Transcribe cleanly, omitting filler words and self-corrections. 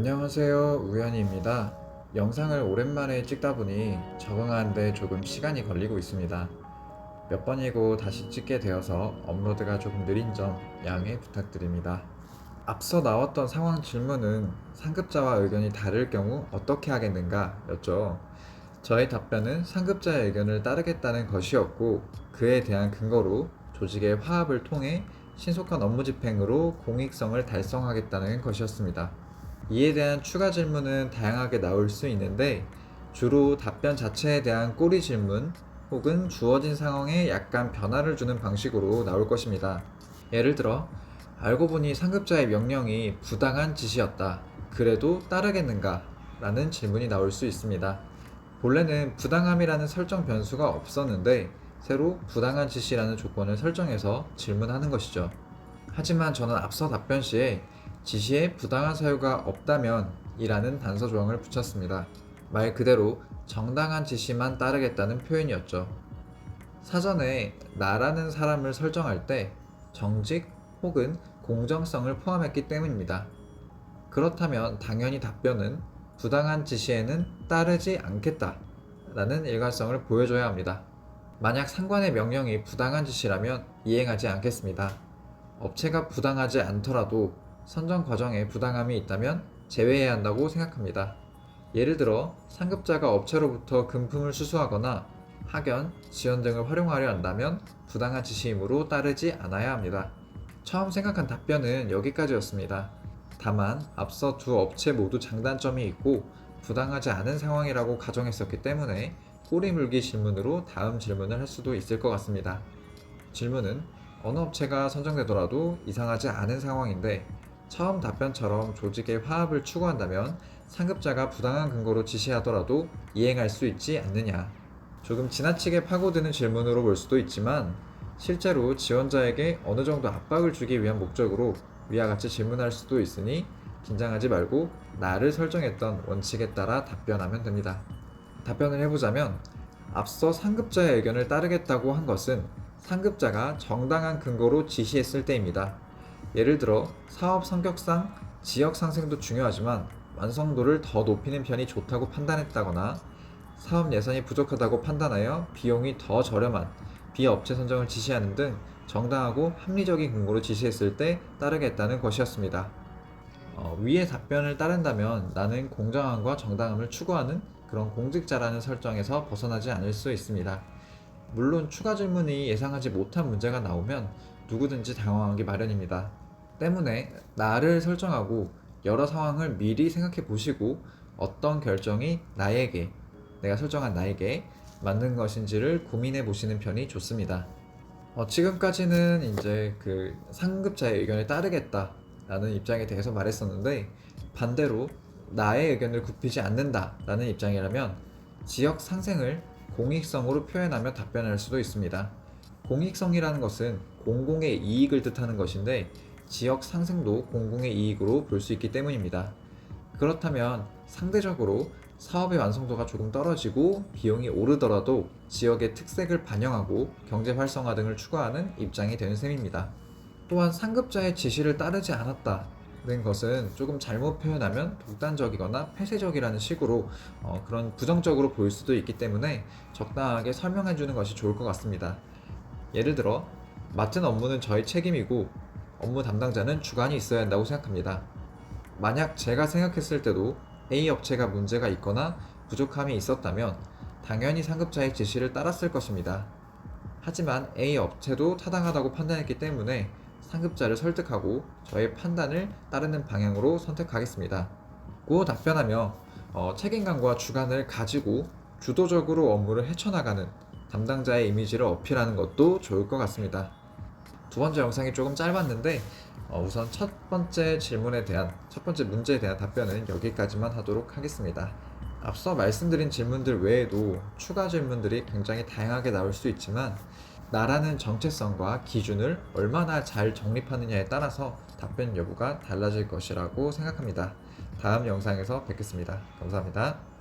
안녕하세요, 우연희입니다. 영상을 오랜만에 찍다 보니 적응하는데 조금 시간이 걸리고 있습니다. 몇 번이고 다시 찍게 되어서 업로드가 조금 느린 점 양해 부탁드립니다. 앞서 나왔던 상황 질문은 상급자와 의견이 다를 경우 어떻게 하겠는가 였죠. 저의 답변은 상급자의 의견을 따르겠다는 것이었고, 그에 대한 근거로 조직의 화합을 통해 신속한 업무 집행으로 공익성을 달성하겠다는 것이었습니다. 이에 대한 추가 질문은 다양하게 나올 수 있는데, 주로 답변 자체에 대한 꼬리 질문 혹은 주어진 상황에 약간 변화를 주는 방식으로 나올 것입니다. 예를 들어, 알고 보니 상급자의 명령이 부당한 지시였다. 그래도 따르겠는가? 라는 질문이 나올 수 있습니다. 본래는 부당함이라는 설정 변수가 없었는데, 새로 부당한 지시라는 조건을 설정해서 질문하는 것이죠. 하지만 저는 앞서 답변 시에 지시에 부당한 사유가 없다면 이라는 단서 조항을 붙였습니다. 말 그대로 정당한 지시만 따르겠다는 표현이었죠. 사전에 나라는 사람을 설정할 때 정직 혹은 공정성을 포함했기 때문입니다. 그렇다면 당연히 답변은 부당한 지시에는 따르지 않겠다 라는 일관성을 보여줘야 합니다. 만약 상관의 명령이 부당한 지시라면 이행하지 않겠습니다. 업체가 부당하지 않더라도 선정 과정에 부당함이 있다면 제외해야 한다고 생각합니다. 예를 들어 상급자가 업체로부터 금품을 수수하거나 학연, 지원 등을 활용하려 한다면 부당한 지시이므로 따르지 않아야 합니다. 처음 생각한 답변은 여기까지였습니다. 다만 앞서 두 업체 모두 장단점이 있고 부당하지 않은 상황이라고 가정했었기 때문에 꼬리물기 질문으로 다음 질문을 할 수도 있을 것 같습니다. 질문은 어느 업체가 선정되더라도 이상하지 않은 상황인데 처음 답변처럼 조직의 화합을 추구한다면 상급자가 부당한 근거로 지시하더라도 이행할 수 있지 않느냐. 조금 지나치게 파고드는 질문으로 볼 수도 있지만 실제로 지원자에게 어느 정도 압박을 주기 위한 목적으로 위와 같이 질문할 수도 있으니 긴장하지 말고 나를 설정했던 원칙에 따라 답변하면 됩니다. 답변을 해보자면, 앞서 상급자의 의견을 따르겠다고 한 것은 상급자가 정당한 근거로 지시했을 때입니다. 예를 들어 사업 성격상 지역 상생도 중요하지만 완성도를 더 높이는 편이 좋다고 판단했다거나 사업 예산이 부족하다고 판단하여 비용이 더 저렴한 비업체 선정을 지시하는 등 정당하고 합리적인 근거로 지시했을 때 따르겠다는 것이었습니다. 위의 답변을 따른다면 나는 공정함과 정당함을 추구하는 그런 공직자라는 설정에서 벗어나지 않을 수 있습니다. 물론 추가 질문이 예상하지 못한 문제가 나오면 누구든지 당황하기 마련입니다. 때문에 나를 설정하고 여러 상황을 미리 생각해 보시고 어떤 결정이 내가 설정한 나에게 맞는 것인지를 고민해 보시는 편이 좋습니다. 지금까지는 이제 그 상급자의 의견에 따르겠다라는 입장에 대해서 말했었는데, 반대로 나의 의견을 굽히지 않는다라는 입장이라면 지역 상생을 공익성으로 표현하며 답변할 수도 있습니다. 공익성이라는 것은 공공의 이익을 뜻하는 것인데 지역 상생도 공공의 이익으로 볼 수 있기 때문입니다. 그렇다면 상대적으로 사업의 완성도가 조금 떨어지고 비용이 오르더라도 지역의 특색을 반영하고 경제 활성화 등을 추구하는 입장이 되는 셈입니다. 또한 상급자의 지시를 따르지 않았다는 것은 조금 잘못 표현하면 독단적이거나 폐쇄적이라는 식으로 그런 부정적으로 보일 수도 있기 때문에 적당하게 설명해 주는 것이 좋을 것 같습니다. 예를 들어 맡은 업무는 저의 책임이고 업무 담당자는 주관이 있어야 한다고 생각합니다. 만약 제가 생각했을 때도 A 업체가 문제가 있거나 부족함이 있었다면 당연히 상급자의 지시를 따랐을 것입니다. 하지만 A 업체도 타당하다고 판단했기 때문에 상급자를 설득하고 저의 판단을 따르는 방향으로 선택하겠습니다. 고 답변하며 책임감과 주관을 가지고 주도적으로 업무를 헤쳐나가는 담당자의 이미지를 어필하는 것도 좋을 것 같습니다. 두 번째 영상이 조금 짧았는데 우선 첫 번째 문제에 대한 답변은 여기까지만 하도록 하겠습니다. 앞서 말씀드린 질문들 외에도 추가 질문들이 굉장히 다양하게 나올 수 있지만 나라는 정체성과 기준을 얼마나 잘 정립하느냐에 따라서 답변 여부가 달라질 것이라고 생각합니다. 다음 영상에서 뵙겠습니다. 감사합니다.